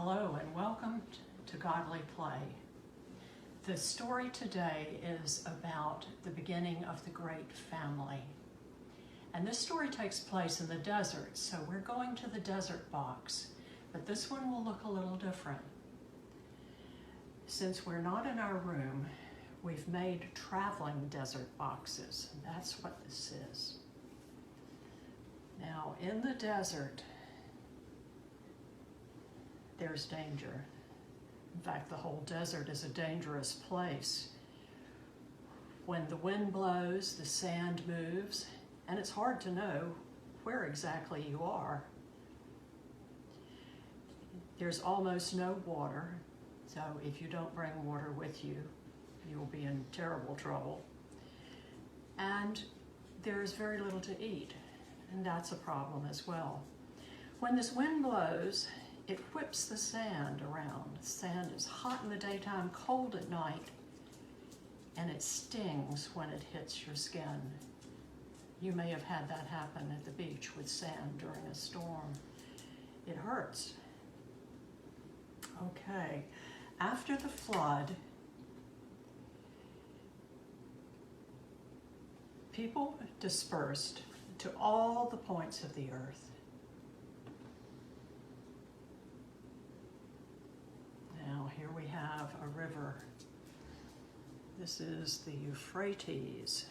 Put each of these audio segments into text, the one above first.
Hello and welcome to Godly Play. The story today is about the beginning of the great family. And this story takes place in the desert, so we're going to the desert box, but this one will look a little different. Since we're not in our room, we've made traveling desert boxes, and that's what this is. Now, in the desert, there's danger. In fact, the whole desert is a dangerous place. When the wind blows, the sand moves, and it's hard to know where exactly you are. There's almost no water, so if you don't bring water with you, you'll be in terrible trouble. And there's very little to eat, and that's a problem as well. When this wind blows, it whips the sand around. The sand is hot in the daytime, cold at night, and it stings when it hits your skin. You may have had that happen at the beach with sand during a storm. It hurts. Okay, after the flood, people dispersed to all the points of the earth. Now here we have a river. This is the Euphrates.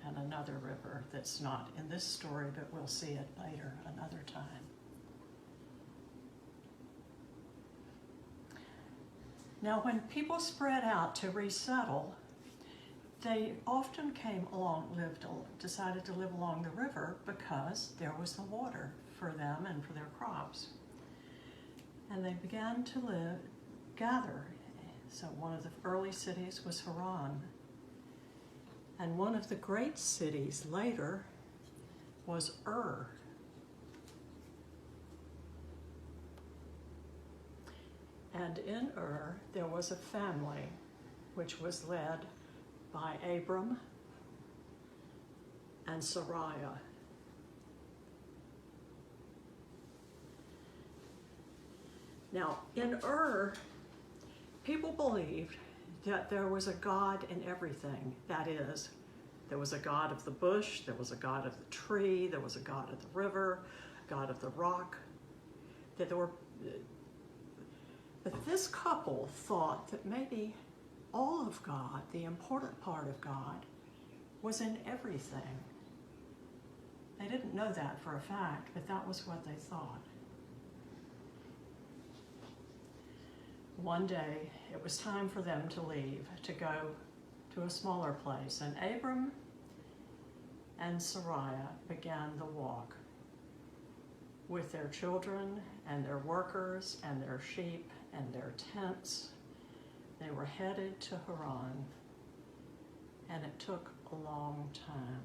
And another river that's not in this story, but we'll see it later, another time. Now, when people spread out to resettle, they often decided to live along the river because there was the water for them and for their crops. And they began to gather. So one of the early cities was Haran. And one of the great cities later was Ur. And in Ur, there was a family which was led by Abram and Sarai. Now, in Ur, people believed that there was a God in everything. That is, there was a God of the bush, there was a God of the tree, there was a God of the river, a God of the rock. But this couple thought that maybe all of God, the important part of God, was in everything. They didn't know that for a fact, but that was what they thought. One day, it was time for them to leave, to go to a smaller place, and Abram and Sarai began the walk with their children and their workers and their sheep and their tents. They were headed to Haran, and it took a long time.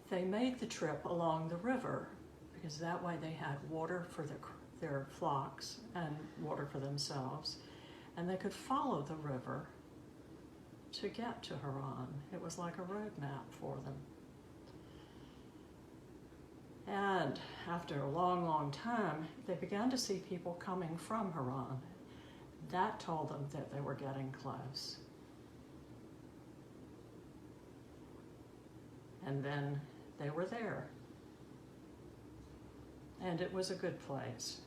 They made the trip along the river because that way they had water for their flocks and water for themselves, and they could follow the river to get to Haran. It was like a road map for them. And after a long, long time, they began to see people coming from Haran. That told them that they were getting close. And then they were there. And it was a good place.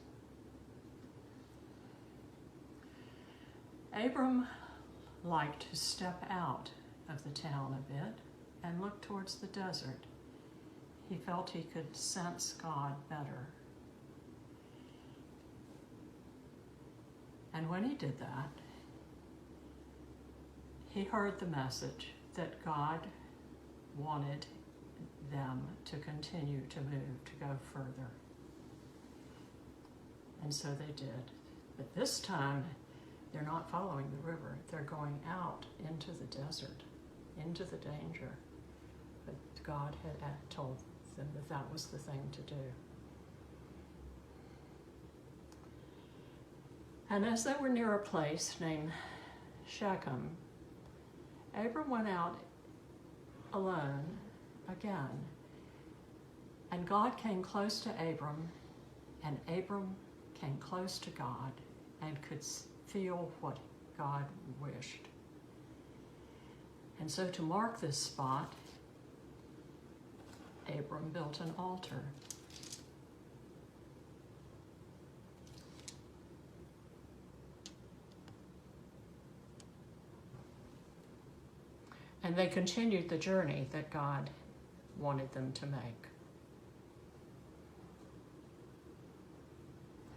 Abram liked to step out of the town a bit and look towards the desert. He felt he could sense God better. And when he did that, he heard the message that God wanted them to continue to move, to go further. And so they did. But this time, they're not following the river. They're going out into the desert, into the danger. But God had told them that that was the thing to do. And as they were near a place named Shechem, Abram went out alone again And God came close to Abram, and Abram came close to God and could feel what God wished. And so to mark this spot, Abram built an altar. And they continued the journey that God wanted them to make.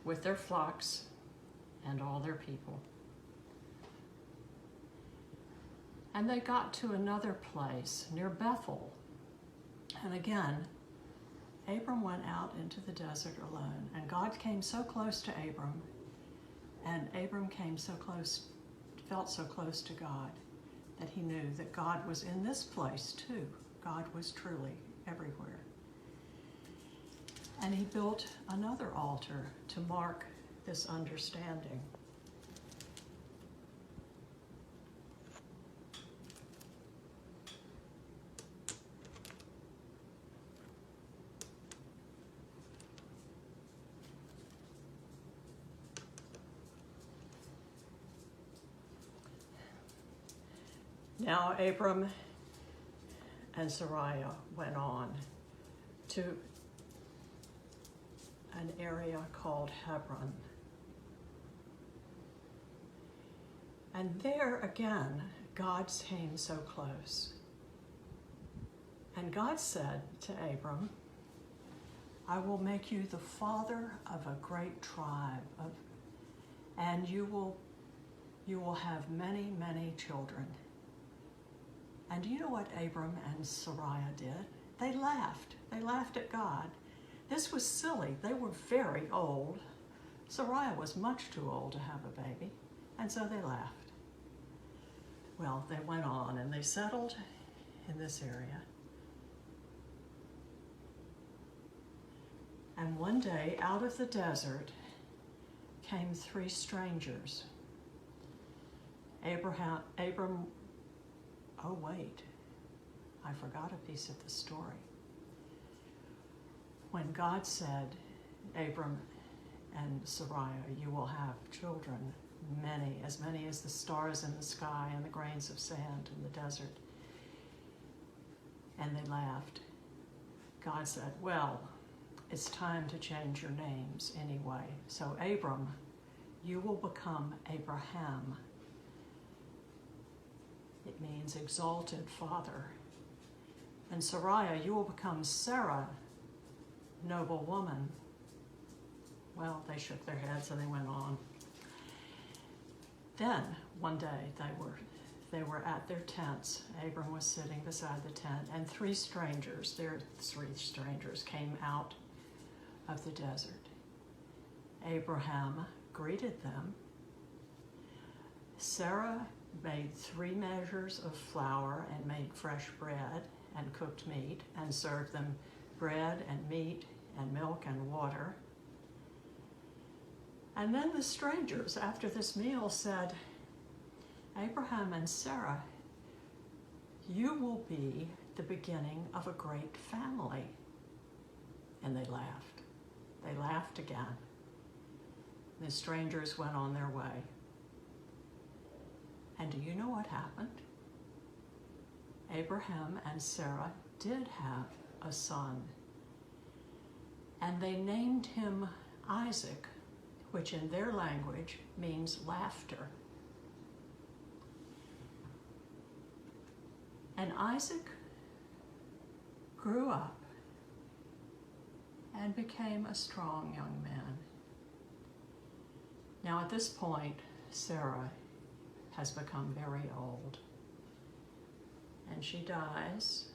With their flocks and all their people. And they got to another place near Bethel. And again, Abram went out into the desert alone. And God came so close to Abram, and Abram came so close, felt so close to God, that he knew that God was in this place too. God was truly everywhere. And he built another altar to mark this understanding. Now Abram and Sarai went on to an area called Hebron. And there again, God came so close. And God said to Abram, I will make you the father of a great tribe, and you will have many, many children. And do you know what Abram and Sarai did? They laughed. They laughed at God. This was silly. They were very old. Sarai was much too old to have a baby, and so they laughed. Well, they went on and they settled in this area. And one day, out of the desert, came 3 strangers. Abram, oh wait, I forgot a piece of the story. When God said, Abram and Sarai, you will have children, as many as the stars in the sky and the grains of sand in the desert. And they laughed. God said, well, it's time to change your names anyway. So Abram, you will become Abraham. It means exalted father. And Sarai, you will become Sarah, noble woman. Well, they shook their heads and they went on. Then, one day, they were at their tents. Abram was sitting beside the tent, and 3 strangers, came out of the desert. Abraham greeted them. Sarah made 3 measures of flour and made fresh bread and cooked meat and served them bread and meat and milk and water. And then the strangers, after this meal, said, Abraham and Sarah, you will be the beginning of a great family. And they laughed. They laughed again. The strangers went on their way. And do you know what happened? Abraham and Sarah did have a son. And they named him Isaac, which in their language means laughter. And Isaac grew up and became a strong young man. Now at this point, Sarah has become very old. And she dies,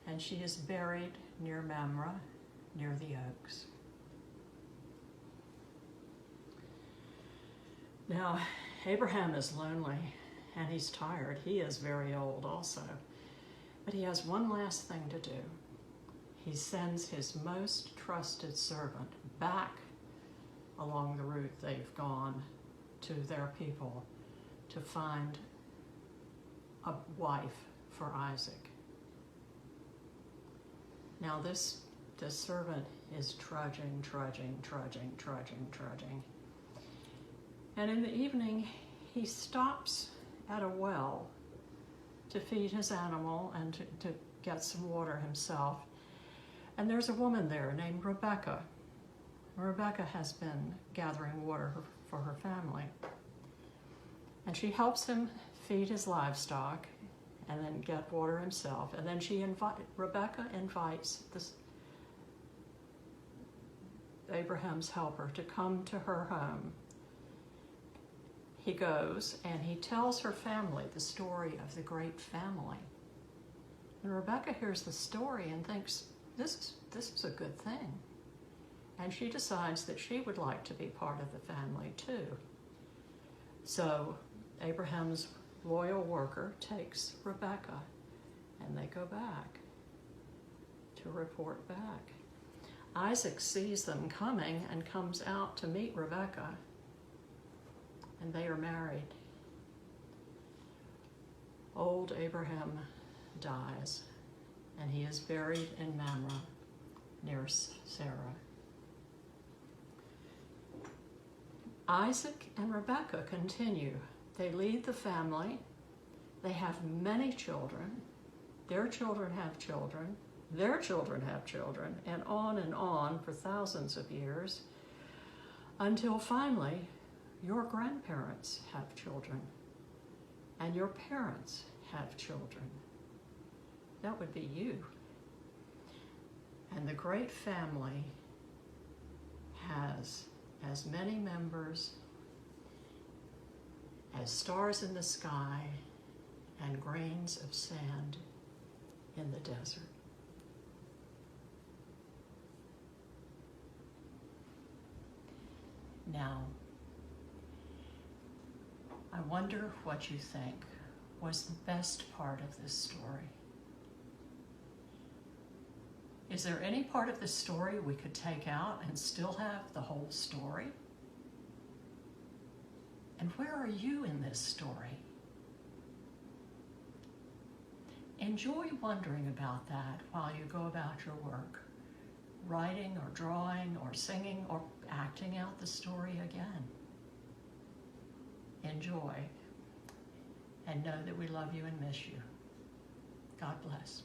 and she is buried near Mamre, near the oaks. Now, Abraham is lonely, and he's tired. He is very old also. But he has one last thing to do. He sends his most trusted servant back along the route they've gone to their people to find a wife for Isaac. Now this the servant is trudging. And in the evening, he stops at a well to feed his animal and to get some water himself. And there's a woman there named Rebecca. Rebecca has been gathering water for her family. And she helps him feed his livestock and then get water himself. And then Rebecca invites Abraham's helper to come to her home. He goes and he tells her family the story of the great family. And Rebecca hears the story and thinks, this is a good thing. And she decides that she would like to be part of the family too. So Abraham's loyal worker takes Rebecca and they go back to report back. Isaac sees them coming and comes out to meet Rebecca, and they are married. Old Abraham dies, and he is buried in Mamre near Sarah. Isaac and Rebecca continue. They lead the family. They have many children. Their children have children. Their children have children, and on for thousands of years, until finally your grandparents have children, and your parents have children. That would be you. And the great family has as many members as stars in the sky and grains of sand in the desert. Now, I wonder what you think was the best part of this story. Is there any part of the story we could take out and still have the whole story? And where are you in this story? Enjoy wondering about that while you go about your work, writing or drawing or singing or acting out the story again. Enjoy, and know that we love you and miss you. God bless.